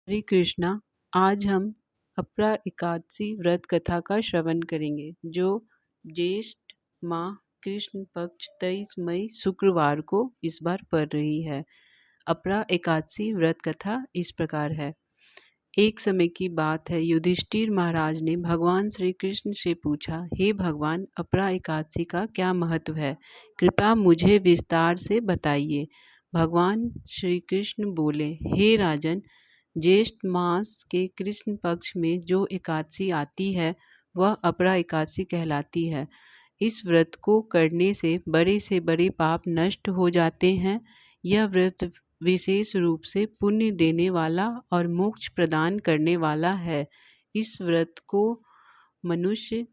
हरे कृष्णा। आज हम अपरा एकादशी व्रत कथा का श्रवण करेंगे जो ज्येष्ठ माह कृष्ण पक्ष 23 मई शुक्रवार को इस बार पड़ रही है। अपरा एकादशी व्रत कथा इस प्रकार है। एक समय की बात है, युधिष्ठिर महाराज ने भगवान श्री कृष्ण से पूछा, हे भगवान, अपरा एकादशी का क्या महत्व है? कृपया मुझे विस्तार से बताइए। भगवान श्री कृष्ण बोले, हे राजन, ज्येष्ठ मास के कृष्ण पक्ष में जो एकादशी आती है वह अपरा एकादशी कहलाती है। इस व्रत को करने से बड़े पाप नष्ट हो जाते हैं। यह व्रत विशेष रूप से पुण्य देने वाला और मोक्ष प्रदान करने वाला है। इस व्रत को मनुष्य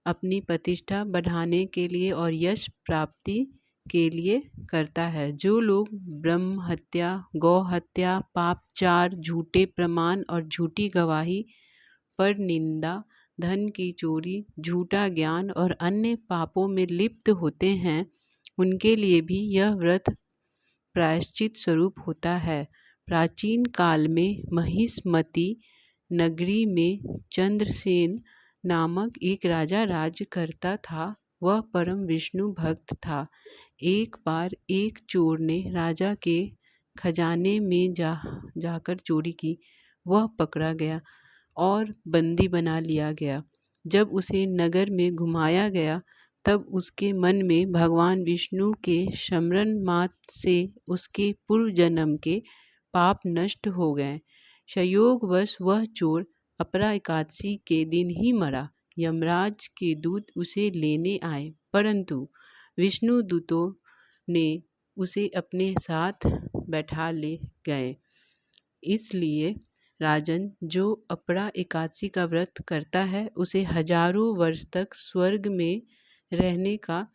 अपनी प्रतिष्ठा बढ़ाने के लिए और यश प्राप्ति के लिए करता है। जो लोग ब्रह्म हत्या, गौ हत्या, पापचार, झूठे प्रमाण और झूठी गवाही, पर निंदा, धन की चोरी, झूठा ज्ञान और अन्य पापों में लिप्त होते हैं, उनके लिए भी यह व्रत प्रायश्चित स्वरूप होता है। प्राचीन काल में महिष्मती नगरी में चंद्रसेन नामक एक राजा राज्य करता था। वह परम विष्णु भक्त था। एक बार एक चोर ने राजा के खजाने में जाकर चोरी की। वह पकड़ा गया और बंदी बना लिया गया। जब उसे नगर में घुमाया गया तब उसके मन में भगवान विष्णु के स्मरण मात्र से उसके पूर्व जन्म के पाप नष्ट हो गए। संयोगवश वह चोर अपरा एकादशी के दिन ही मरा। यमराज के दूत उसे लेने आए, परंतु विष्णु दूतों ने उसे अपने साथ बैठा ले गए। इसलिए राजन, जो अपरा एकादशी का व्रत करता है उसे हजारों वर्ष तक स्वर्ग में रहने का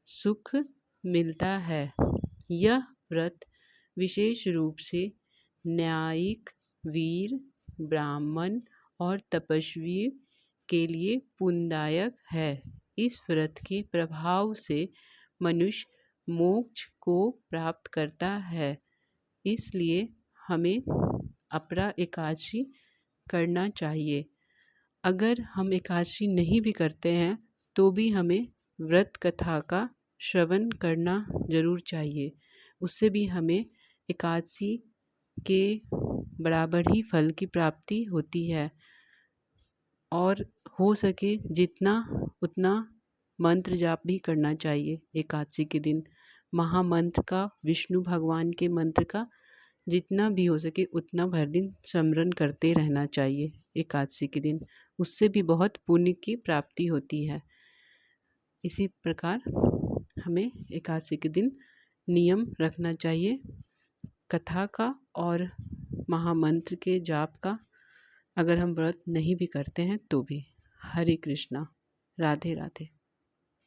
सुख मिलता है। यह व्रत विशेष रूप से न्यायिक, वीर, ब्राह्मण और तपस्वी के लिए पुण्यदायक है। इस व्रत के प्रभाव से मनुष्य मोक्ष को प्राप्त करता है। इसलिए हमें अपरा एकादशी करना चाहिए। अगर हम एकादशी नहीं भी करते हैं तो भी हमें व्रत कथा का श्रवण करना जरूर चाहिए। उससे भी हमें एकादशी के बराबर ही फल की प्राप्ति होती है। और हो सके जितना उतना मंत्र जाप भी करना चाहिए एकादशी के दिन। महामंत्र का, विष्णु भगवान के मंत्र का जितना भी हो सके उतना भर दिन स्मरण करते रहना चाहिए एकादशी के दिन। उससे भी बहुत पुण्य की प्राप्ति होती है। इसी प्रकार हमें एकादशी के दिन नियम रखना चाहिए कथा का और महामंत्र के जाप का। अगर हम व्रत नहीं भी करते हैं तो भी। हरे कृष्णा। राधे राधे।